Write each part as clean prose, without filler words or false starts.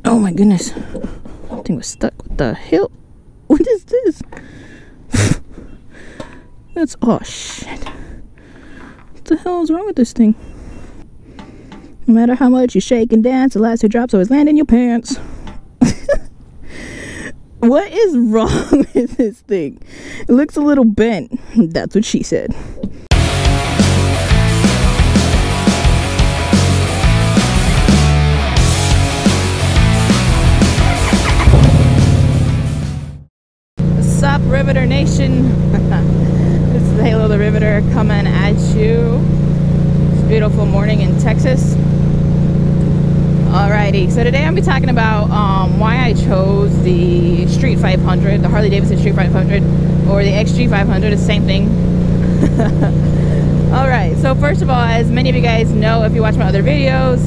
Oh my goodness. That thing was stuck. What the hell? What is this? That's, oh shit. What the hell is wrong with this thing? No matter how much you shake and dance, the last two drops always land in your pants. What is wrong with this thing? It looks a little bent. That's what she said. What's up, Riveter Nation? This is Halo the Riveter coming at you. It's a beautiful morning in Texas. Alrighty, so today I'm going to be talking about why I chose the Street 500, the Harley Davidson Street 500, or the XG 500, the same thing. Alright, so first of all, as many of you guys know, if you watch my other videos,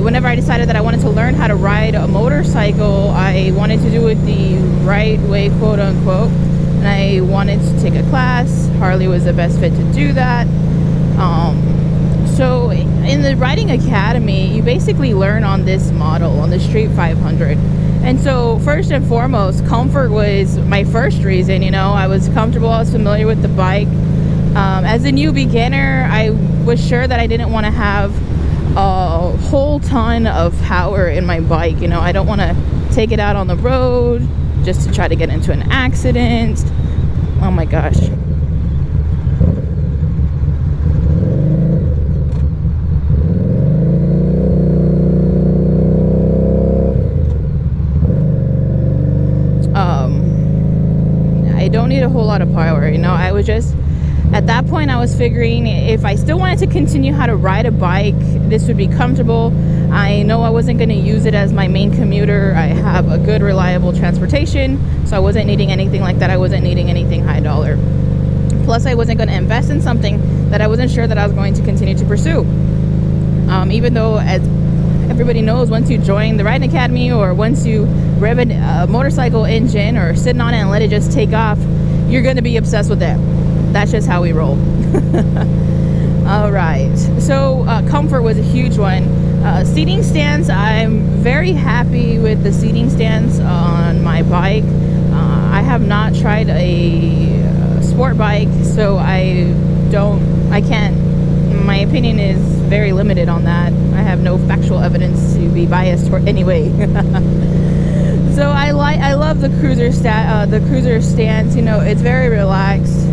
whenever I decided that I wanted to learn how to ride a motorcycle, I wanted to do it the right way, quote unquote, and I wanted to take a class. Harley was the best fit to do that. So in the riding academy, you basically learn on this model, on the Street 500. And so first and foremost, comfort was my first reason. You know, I was comfortable, I was familiar with the bike. As a new beginner, I was sure that I didn't want to have a whole ton of power in my bike. You know, I don't want to take it out on the road just to try to get into an accident. Oh my gosh. I don't need a whole lot of power, you know. I was just, at that point I was figuring if I still wanted to continue how to ride a bike, this would be comfortable. I know I wasn't going to use it as my main commuter. I have a good reliable transportation, so I wasn't needing anything like that. I wasn't needing anything high dollar. Plus I wasn't going to invest in something that I wasn't sure that I was going to continue to pursue. Even though, as everybody knows, once you join the riding academy or once you rev a motorcycle engine or sitting on it and let it just take off, you're going to be obsessed with it. That's just how we roll. All right, so comfort was a huge one. Seating stance, I'm very happy with the seating stance on my bike. I have not tried a sport bike, so I can't, my opinion is very limited on that. I have no factual evidence to be biased toward anyway. So I love the cruiser stance. You know, it's very relaxed.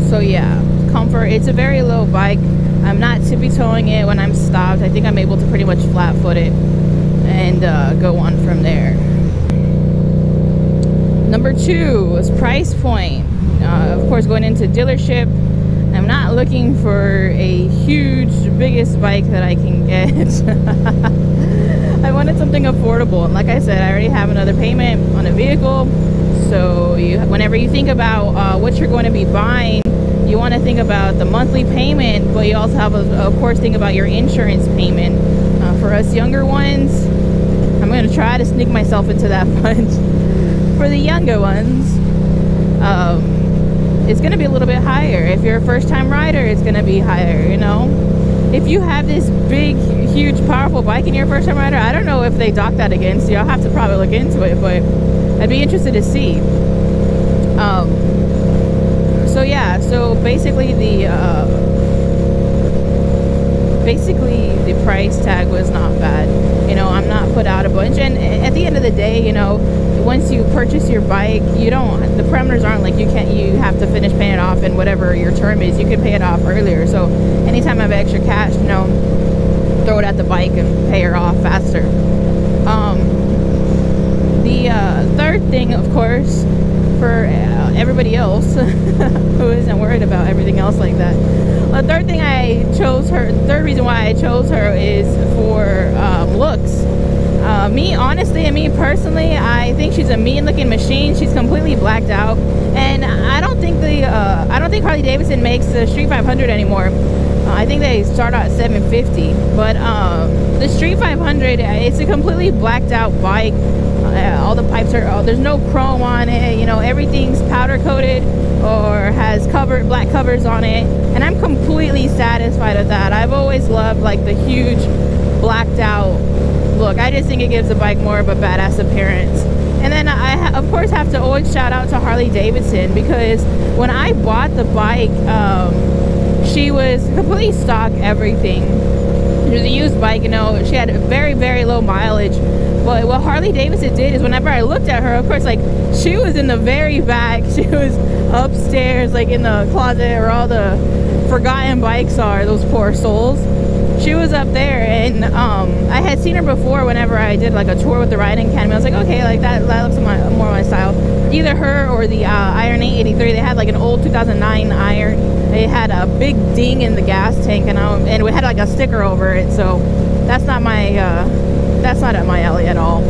So yeah, comfort. It's a very low bike. I'm not tippy toeing it when I'm stopped. I think I'm able to pretty much flat foot it and go on from there. Number 2 is price point. Of course, going into dealership, I'm not looking for a huge, biggest bike that I can get. I wanted something affordable, and like I said, I already have another payment on a vehicle. So whenever you think about what you're going to be buying, you want to think about the monthly payment, but you also have, of course, think about your insurance payment. For us younger ones, I'm going to try to sneak myself into that bunch. For the younger ones, it's going to be a little bit higher. If you're a first-time rider, it's going to be higher, you know. If you have this big, huge, powerful bike and you're a first-time rider, I don't know if they dock that against you. I'll have to probably look into it, but I'd be interested to see. So yeah, so basically the price tag was not bad. You know, I'm not put out a bunch, and at the end of the day, you know, once you purchase your bike, the parameters aren't like you have to finish paying it off in whatever your term is. You can pay it off earlier. So anytime I have extra cash, you know, throw it at the bike and pay her off faster. The third thing, of course, for everybody else who isn't worried about everything else like that, the third reason why I chose her is for looks. Me personally, I think she's a mean-looking machine. She's completely blacked out, and I don't think Harley Davidson makes the Street 500 anymore. I think they start out at $750, but the Street 500, it's a completely blacked out bike. All the pipes are, there's no chrome on it, you know, everything's powder coated or has black covers on it, and I'm completely satisfied with that. I've always loved like the huge blacked out look. I just think it gives the bike more of a badass appearance. And then I of course have to always shout out to Harley Davidson, because when I bought the bike, she was completely stock everything. It was a used bike, you know. She had very, very low mileage. But what Harley Davidson did is, whenever I looked at her, of course, like, she was in the very back. She was upstairs, like in the closet where all the forgotten bikes are, those poor souls. She was up there, and I had seen her before whenever I did like a tour with the Riding Academy. I was like, okay, like that looks more my style. Either her or the Iron 883. They had like an old 2009 Iron. It had a big ding in the gas tank, and it had like a sticker over it. So that's not my at my alley at all.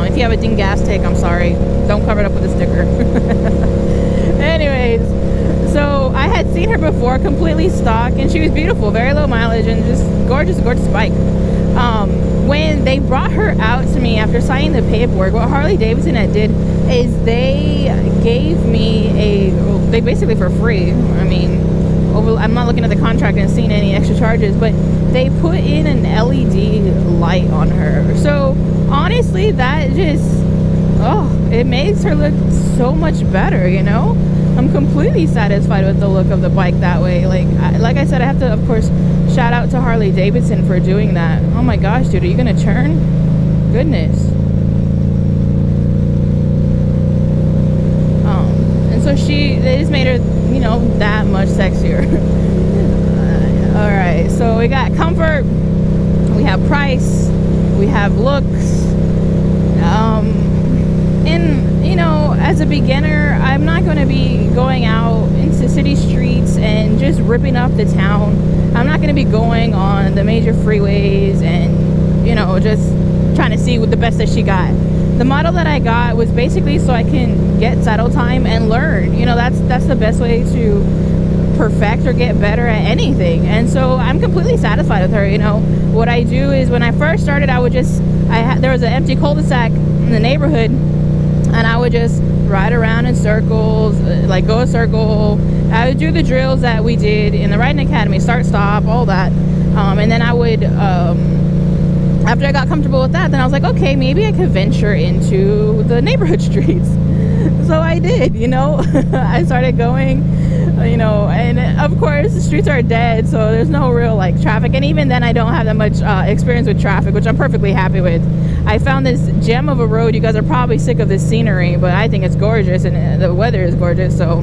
If you have a ding gas tank, I'm sorry, don't cover it up with a sticker. Anyways, so I had seen her before, completely stock, and she was beautiful, very low mileage, and just gorgeous bike. When they brought her out to me after signing the paperwork, what Harley Davidson had did is they gave me they basically for free, I mean, I'm not looking at the contract and seeing any extra charges, but they put in an LED light on her. So honestly, that just, it makes her look so much better, you know. I'm completely satisfied with the look of the bike that way. Like I said, I have to, of course, shout out to Harley Davidson for doing that. Oh my gosh, dude, are you gonna turn? Goodness. And so they just made her, you know, that much sexier. All right, so we got comfort, we have price, we have looks. And you know, as a beginner, I'm not going to be going out into city streets and just ripping up the town. I'm not going to be going on the major freeways and, you know, just trying to see what the best that she got. The model that I got was basically so I can get saddle time and learn. You know, that's the best way to perfect or get better at anything. And so I'm completely satisfied with her. You know, what I do is, when I first started, I would just, there was an empty cul-de-sac in the neighborhood, and I would just ride around in circles, like go a circle. I would do the drills that we did in the Riding Academy, start, stop, all that. And then I would, after I got comfortable with that, then I was like, okay, maybe I could venture into the neighborhood streets. So I did, you know. I started going, you know, and of course the streets are dead, so there's no real like traffic, and even then I don't have that much experience with traffic, which I'm perfectly happy with. I found this gem of a road. You guys are probably sick of this scenery, but I think it's gorgeous, and the weather is gorgeous, so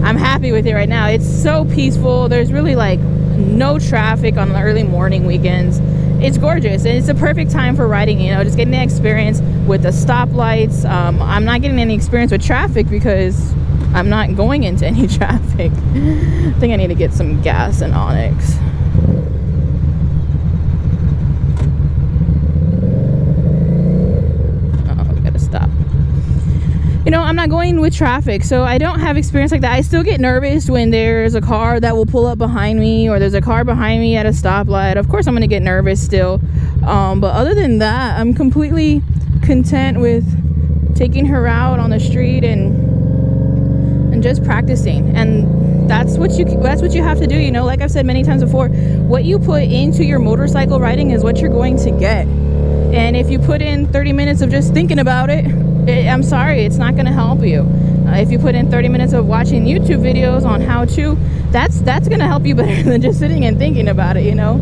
I'm happy with it right now. It's so peaceful. There's really like no traffic on the early morning weekends. It's gorgeous, and it's a perfect time for riding, you know, just getting the experience with the stoplights. I'm not getting any experience with traffic because I'm not going into any traffic. I think I need to get some gas in Onyx. You know, I'm not going with traffic, so I don't have experience like that. I still get nervous when there's a car that will pull up behind me, or there's a car behind me at a stoplight. Of course I'm going to get nervous still, but other than that, I'm completely content with taking her out on the street and just practicing. And that's what you have to do, you know. Like I've said many times before, what you put into your motorcycle riding is what you're going to get. And if you put in 30 minutes of just thinking about it, I'm sorry, it's not going to help you. If you put in 30 minutes of watching YouTube videos on how to, that's going to help you better than just sitting and thinking about it, you know.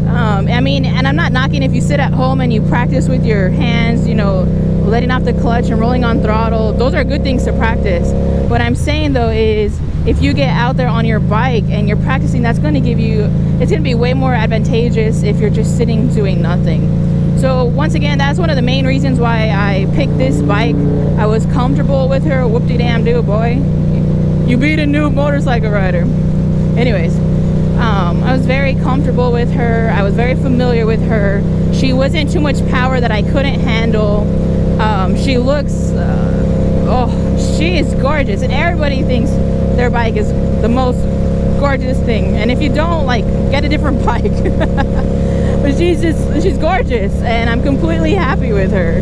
I mean, and I'm not knocking if you sit at home and you practice with your hands, you know, letting off the clutch and rolling on throttle. Those are good things to practice. What I'm saying though is, if you get out there on your bike and you're practicing, that's going to give you, it's going to be way more advantageous if you're just sitting doing nothing. So once again, that's one of the main reasons why I picked this bike. I was comfortable with her. Whoop-de-damn-do, boy. You beat a new motorcycle rider. Anyways, I was very comfortable with her. I was very familiar with her. She wasn't too much power that I couldn't handle. She looks, she is gorgeous. And everybody thinks their bike is the most gorgeous thing. And if you don't, like, get a different bike. But she's gorgeous, and I'm completely happy with her.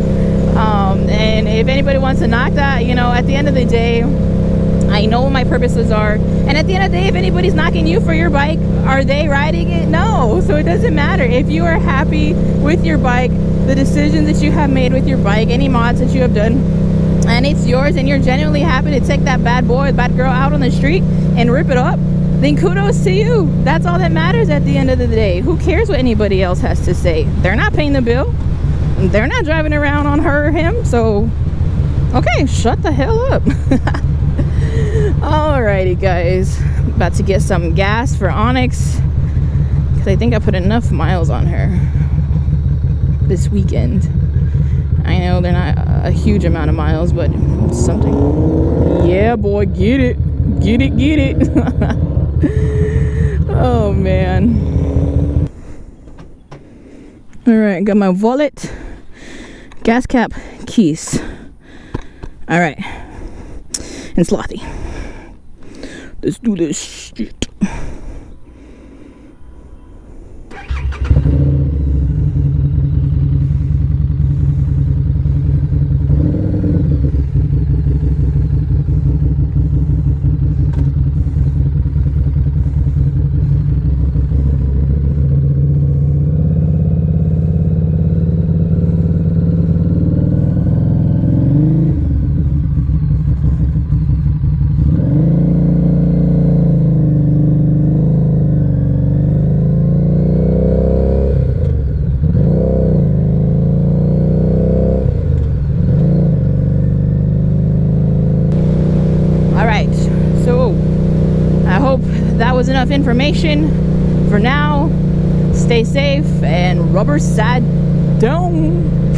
And if anybody wants to knock that, you know, at the end of the day, I know what my purposes are. And at the end of the day, if anybody's knocking you for your bike, are they riding it? No. So it doesn't matter. If you are happy with your bike, the decisions that you have made with your bike, any mods that you have done, and it's yours, and you're genuinely happy to take that bad boy, bad girl out on the street and rip it up, then kudos to you. That's all that matters at the end of the day. Who cares what anybody else has to say? They're not paying the bill. They're not driving around on her or him. So, okay, shut the hell up. Alrighty, guys. About to get some gas for Onyx, because I think I put enough miles on her this weekend. I know they're not a huge amount of miles, but something. Yeah, boy, get it. Get it, get it. Oh, man. Alright, got my wallet, gas cap, keys. Alright. And Slothy. Let's do this shit. That was enough information for now. Stay safe and rubber side down.